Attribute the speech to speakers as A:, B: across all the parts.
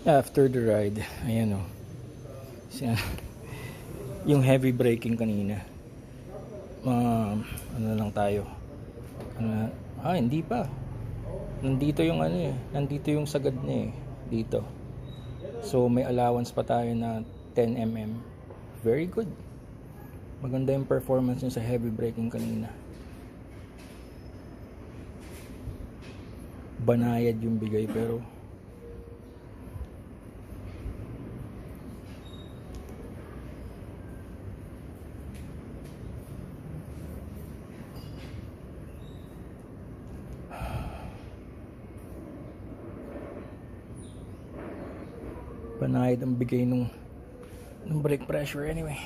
A: After the ride, ayan o. Yung heavy braking kanina. Ano lang tayo. Hindi pa. Nandito yung nandito yung sagad niya dito. So may allowance pa tayo na 10 mm. Very good. Maganda yung performance niya sa heavy braking kanina. Banayad yung bigay pero banayad ang bigay ng brake pressure anyway.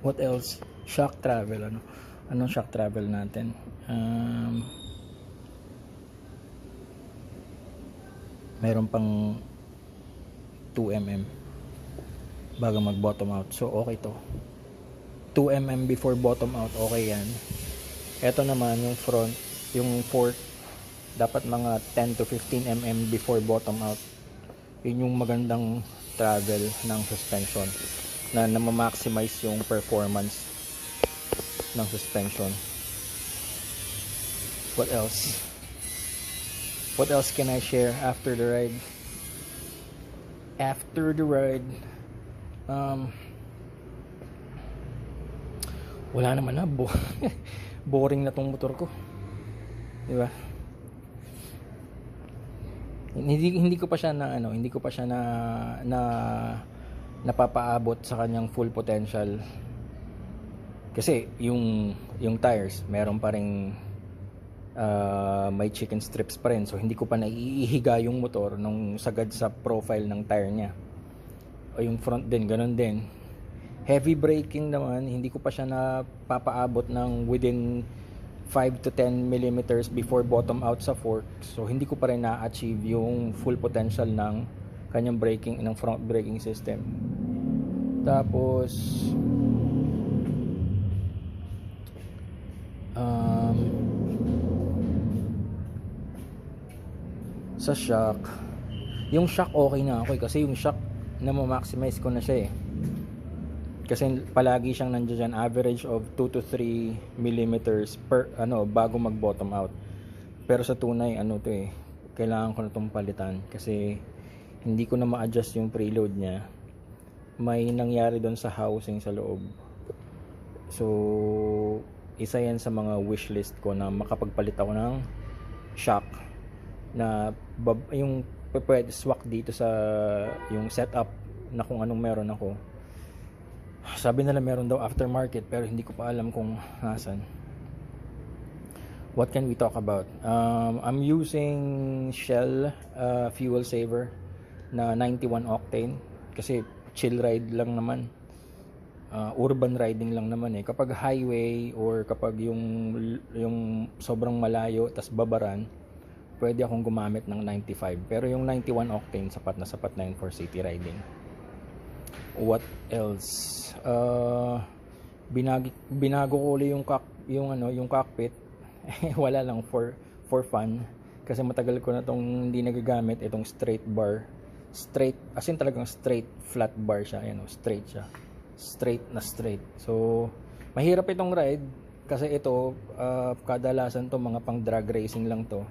A: What else? Shock travel, anong shock travel natin? Meron pang 2 mm bago mag bottom out, so okay to. 2 mm before bottom out, okay yan. Eto naman yung front, yung fork, dapat mga 10 to 15 mm before bottom out. Yun yung magandang travel ng suspension na ma-maximize yung performance ng suspension. What else? What else can I share after the ride? After the ride, wala naman na. Boring na tong motor ko. Di ba? Hindi ko pa siya na napapaabot sa kanyang full potential. Kasi yung tires, meron pa ring may chicken strips pa rin. So hindi ko pa naiihiga yung motor nung sagad sa profile ng tire niya. O yung front din, ganun din. Heavy braking naman, hindi ko pa siya napapaabot ng within 5 to 10 millimeters before bottom out sa fork. So hindi ko pa rin na-achieve yung full potential ng kanyang braking, ng front braking system. Tapos sa shock, yung shock okay na ako kasi yung shock na ma-maximize ko na siya kasi palagi siyang nandiyan, average of 2 to 3 millimeters per bago mag bottom out. Pero sa tunay kailangan ko na itong palitan kasi hindi ko na ma-adjust yung preload niya. May nangyari doon sa housing sa loob. So isa yan sa mga wishlist ko na makapagpalit ako ng shock na yung pwede swak dito sa yung setup na kung anong meron ako. Sabi nila meron daw aftermarket pero hindi ko pa alam kung nasan. What can we talk about? I'm using Shell fuel saver na 91 octane kasi chill ride lang naman. Urban riding lang naman kapag highway or kapag yung sobrang malayo tas babaran, pwede akong gumamit ng 95, pero yung 91 octane sapat na yun for city riding. What else? Binago ko ulit yung cockpit. Wala lang, for fun kasi matagal ko na tong hindi nagagamit itong straight bar. Straight, as in talagang straight flat bar siya, straight siya. Straight. So mahirap itong ride kasi ito kadalasan to mga pang drag racing lang to.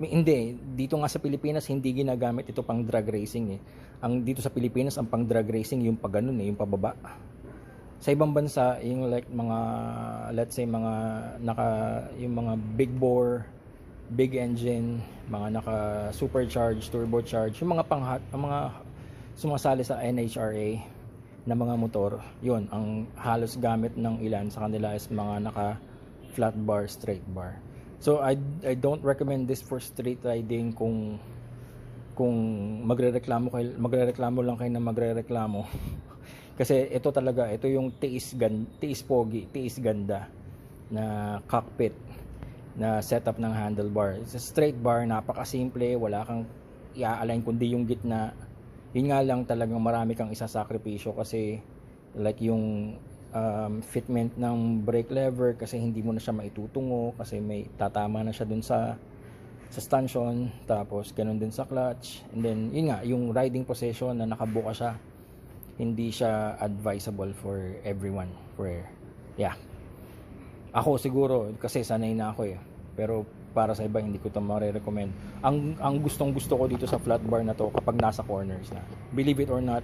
A: Hindi, dito nga sa Pilipinas hindi ginagamit ito pang drag racing Ang dito sa Pilipinas ang pang drag racing yung pag ganun yung pababa. Sa ibang bansa, yung like mga let's say yung mga big bore, big engine, mga naka supercharged, turbocharged, yung mga mga sumasali sa NHRA na mga motor, yun ang halos gamit ng ilan sa kanila is mga naka flat bar, straight bar. So I don't recommend this for street riding kung magrereklamo lang kayo na magrereklamo. Kasi ito yung tiis ganda na cockpit na setup ng handlebar. It's a straight bar, napakasimple, wala kang i-align kundi yung gitna. Yun nga lang talagang marami kang isasakripisyo kasi like yung fitment ng brake lever kasi hindi mo na siya maitutungo kasi may tatama na siya dun sa sa stanchion, tapos ganun din sa clutch, and then yun nga, yung riding position na nakabuka siya, hindi siya advisable for everyone. Yeah, ako siguro kasi sanay na ako pero para sa iba hindi ko ito marirecommend. Ang gustong gusto ko dito sa flat bar na to kapag nasa corners na, believe it or not,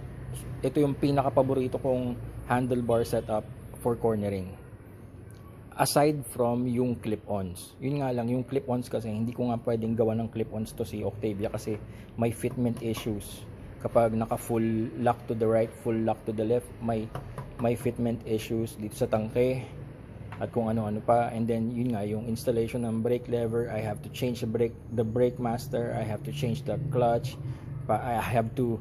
A: ito yung pinaka paborito kong handlebar setup for cornering, aside from yung clip-ons. Yun nga lang, yung clip-ons kasi hindi ko nga pwedeng gawa ng clip-ons to si Octavia kasi may fitment issues. Kapag naka full lock to the right, full lock to the left, may fitment issues dito sa tangke at kung ano-ano pa. And then yun nga, yung installation ng brake lever, I have to change the brake master, I have to change the clutch, I have to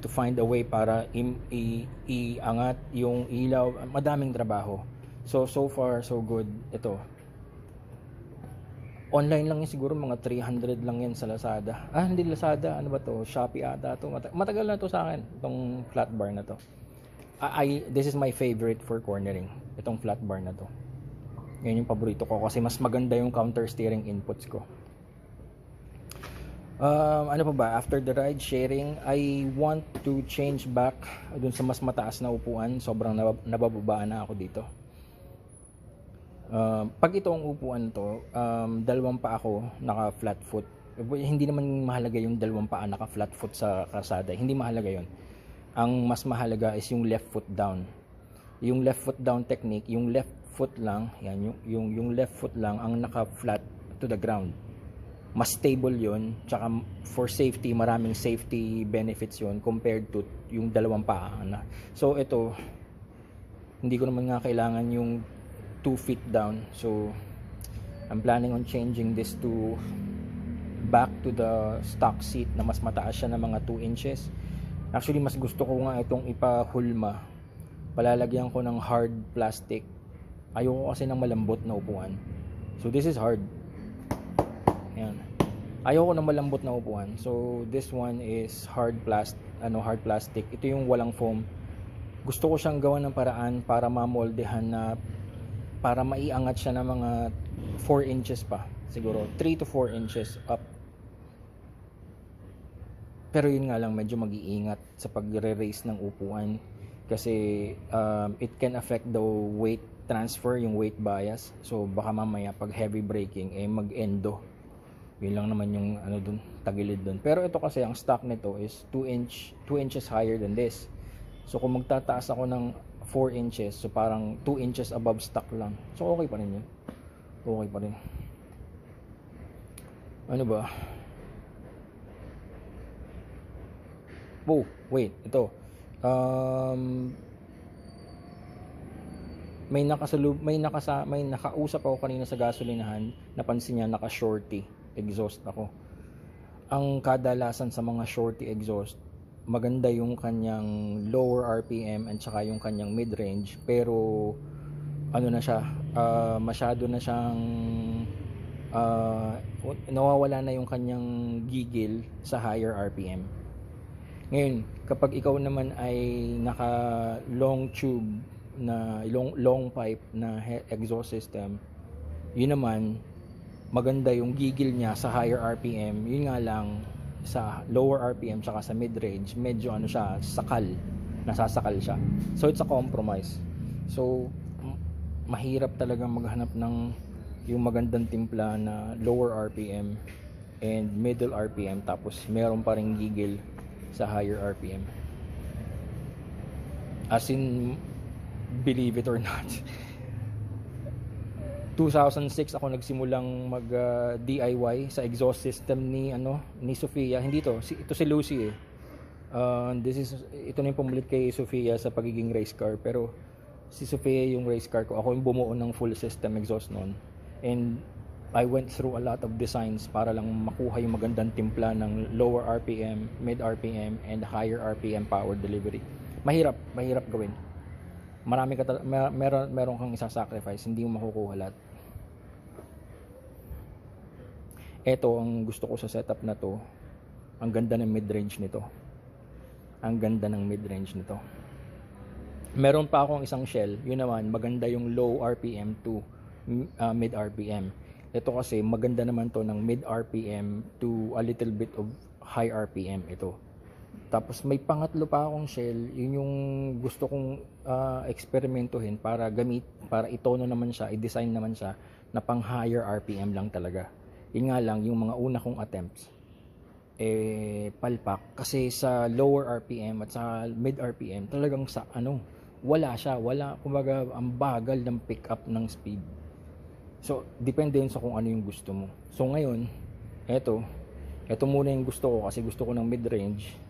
A: find a way para iangat yung ilaw. Madaming trabaho. So far so good. Ito, online lang yun, siguro mga 300 lang yan sa Lazada. Hindi Lazada, ano ba to? Shopee ata to. Matagal na to sa akin, itong flat bar na to. This is my favorite for cornering, itong flat bar na to. Yan yung paborito ko kasi mas maganda yung counter steering inputs ko. Ano pa ba? After the ride sharing, I want to change back dun sa mas mataas na upuan. Sobrang nabababaan na ako dito. Pag itong upuan to, dalawang pa ako naka flat foot. Hindi naman mahalaga yung dalawang paa naka flat foot sa kalsada, hindi mahalaga yon. Ang mas mahalaga is yung left foot down. Yung left foot down technique, yung left foot lang, yan, yung left foot lang ang naka flat to the ground. Mas stable yon, tsaka for safety, maraming safety benefits yon compared to yung dalawang paa na. So ito, hindi ko naman nga kailangan yung 2 feet down, so I'm planning on changing this to back to the stock seat na mas mataas siya ng mga 2 inches. Actually mas gusto ko nga itong ipahulma, palalagyan ko ng hard plastic. Ayoko kasi ng malambot na upuan, so this is hard. Ayan, ayoko ng malambot na upuan, so this one is hard plastic. Ito yung walang foam. Gusto ko siyang gawan ng paraan para mamoldehan na, para maiangat siya ng mga 4 inches pa, siguro 3 to 4 inches up. Pero yun nga lang, medyo mag-iingat sa pagre-raise ng upuan kasi it can affect the weight transfer, yung weight bias. So baka mamaya pag heavy braking mag-endo. Yun lang naman yung dun, tagilid dun. Pero ito kasi ang stock nito is 2 inches higher than this. So kung magtataas ako ng 4 inches, so parang 2 inches above stock lang. So okay pa rin yun. Okay pa rin. Ano ba? Oh, wait, ito. May nakausap ako kanina sa gasolinahan, napansin niya naka-shorty exhaust ako. Ang kadalasan sa mga shorty exhaust, maganda yung kanyang lower RPM at saka yung kanyang mid-range, pero na siya, masyado na siyang nawawala na yung kanyang gigil sa higher RPM. Ngayon, kapag ikaw naman ay naka long tube na long pipe na exhaust system, yun naman maganda yung gigil niya sa higher RPM. Yun nga lang, sa lower RPM tsaka sa mid-range, medyo siya, nasasakal siya. So it's a compromise. So mahirap talaga maghanap ng yung magandang timpla na lower RPM and middle RPM tapos meron pa ring gigil sa higher RPM. As in, believe it or not, 2006 ako nagsimulang mag DIY sa exhaust system ni Sofia. Hindi ito si Lucy ito na yung pumulit kay Sofia sa pagiging race car, pero si Sofia yung race car ko. Ako yung bumuo ng full system exhaust noon, and I went through a lot of designs para lang makuha yung magandang timpla ng lower RPM, mid RPM, and higher RPM power delivery. Mahirap gawin. Meron kang isa-sacrifice, hindi mo makukuha lahat. Ito ang gusto ko sa setup na to. Ang ganda ng mid-range nito. Meron pa akong isang shell. Yun naman, maganda yung low RPM to mid RPM. Ito kasi maganda naman to ng mid RPM to a little bit of high RPM ito. Tapos may pangatlo pa akong shell, yun yung gusto kong eksperimentuhin para para itono naman siya, i-design naman siya na pang higher RPM lang talaga. Yun nga lang, yung mga una kong attempts, palpak. Kasi sa lower RPM at sa mid RPM, talagang kumbaga, ang bagal ng pick up ng speed. So, depende yun sa kung ano yung gusto mo. So, ngayon, eto muna yung gusto ko kasi gusto ko ng mid-range.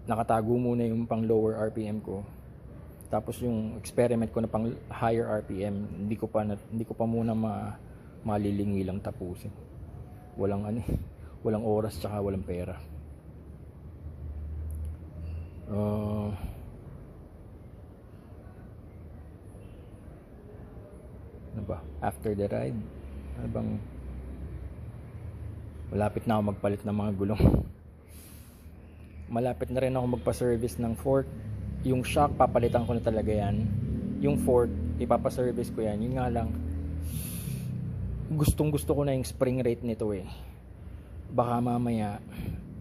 A: Nakatago muna yung pang lower RPM ko. Tapos yung experiment ko na pang higher RPM, hindi ko pa muna malilingi lang tapusin. Walang oras tsaka walang pera. Ano ba? After the ride, ano bang malapit na ako magpalit ng mga gulong. Malapit na rin ako magpa-service ng fork. Yung shock, papalitan ko na talaga yan. Yung fork, ipapa-service ko yan. Yun nga lang, gustong gusto ko na yung spring rate nito eh. Baka mamaya,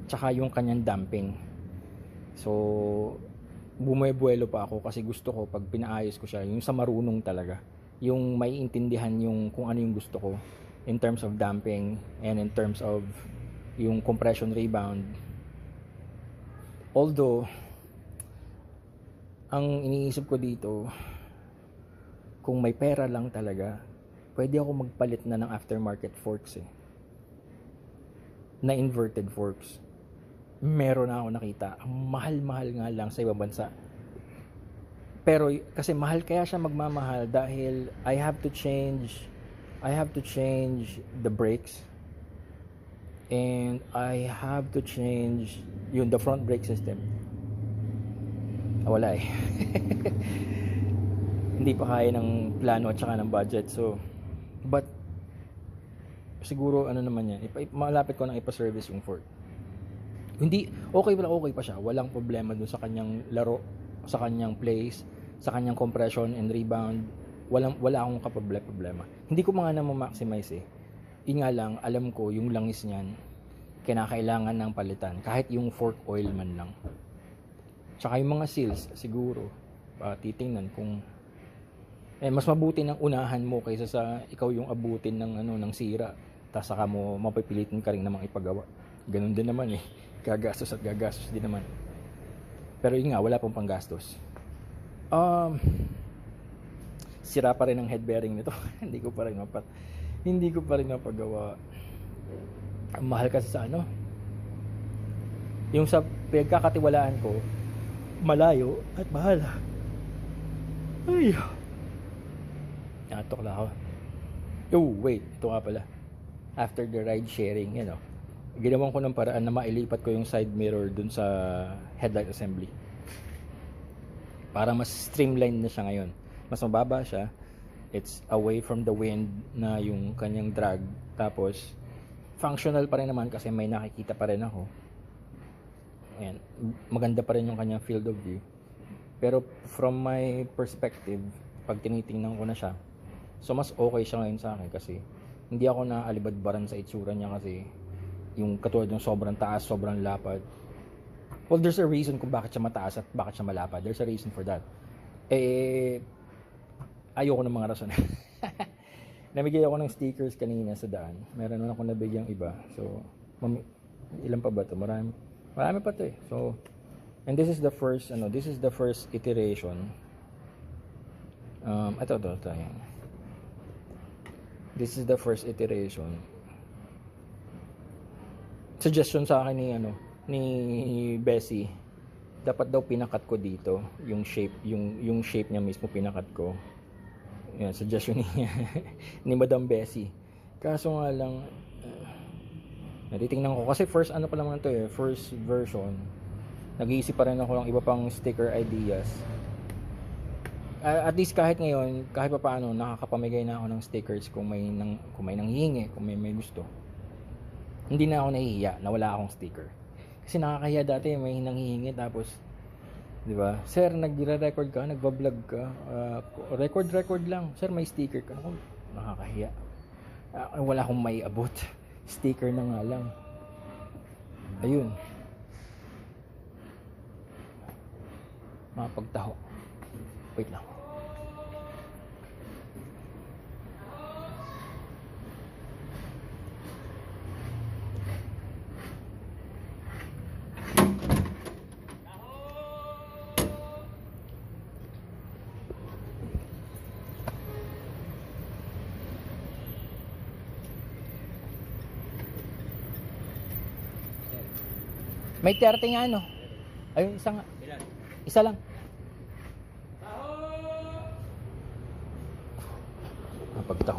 A: tsaka yung kanyang damping. So, bumuebuelo pa ako kasi gusto ko pag pinaayos ko siya, yung sa marunong talaga. Yung may intindihan yung kung ano yung gusto ko in terms of damping and in terms of yung compression rebound. Although, ang iniisip ko dito, kung may pera lang talaga, pwede ako magpalit na ng aftermarket forks eh. Na inverted forks. Meron na ako nakita. Ang mahal-mahal nga lang sa ibang bansa. Pero kasi mahal kaya siya magmamahal dahil I have to change the brakes. And I have to change the front brake system. Wala eh. Hindi pa kaya ng plano at saka ng budget. So, but siguro naman yan, malapit ko nang ipa-service yung Ford. Hindi, okay pa siya. Walang problema dun sa kanyang laro, sa kanyang place, sa kanyang compression and rebound. Wala akong problema. Hindi ko mga na-maximize eh. Yun nga lang, alam ko yung langis niyan kinakailangan ng palitan kahit yung fork oil man lang. Tsaka yung mga seals siguro titingnan kung mas mabuti nang unahan mo kaysa sa ikaw yung abutin ng sira tapos saka mo mapipilitin ka rin namang ipagawa. Ganun din naman eh, gagastos din naman. Pero yun nga, wala pong panggastos. Sira pa rin ang head bearing nito. hindi ko pa rin mapagawa. Ang mahal kasi sa yung sa pagkakatiwalaan ko, malayo at mahal. Ay, natok lang ako. Wait, ito nga pala. After the ride sharing, ginawan ko ng paraan na mailipat ko yung side mirror dun sa headlight assembly para mas streamline na siya ngayon. Mas mababa siya, it's away from the wind na yung kanyang drag, tapos functional pa rin naman kasi may nakikita pa rin ako. Ayan, maganda pa rin yung kanyang field of view. Pero from my perspective, pag tinitingnan ko na siya, so mas okay siya ngayon sa akin kasi hindi ako naalibadbaran sa itsura niya kasi yung katulad ng sobrang taas, sobrang lapad. Well, there's a reason kung bakit siya mataas at bakit siya malapad. There's a reason for that. Ayoko ng mga rason. Namigay ako ng stickers kanina sa daan. Meron naman ako nabigyang iba. So, ilan pa ba ito? Marami pa ito eh. So, and this is the first iteration. Ito. This is the first iteration. Suggestion sa akin ni Bessie. Dapat daw pinakat ko dito yung shape niya mismo pinakat ko. Yan, suggestion niya ni Madam Bessie. Kaso nga lang natitingnan ko kasi first version. Nag-iisip pa rin ako ng iba pang sticker ideas. At least kahit ngayon, kahit pa paano nakakapamigay na ako ng stickers kung may nanghihingi, kung may gusto. Hindi na ako nahihiya na wala akong sticker. Kasi nakakahiya dati may nanghihingi tapos 'di ba? Sir, nagre-record ka, nagba-vlog ka, record lang. Sir, may sticker ka. Ako, nakakahiya. Wala akong may abot. Sticker na nga lang. Ayun. Mapagtaho. Wait lang. May 30 nga ano. Ayun, isa nga. Isa lang.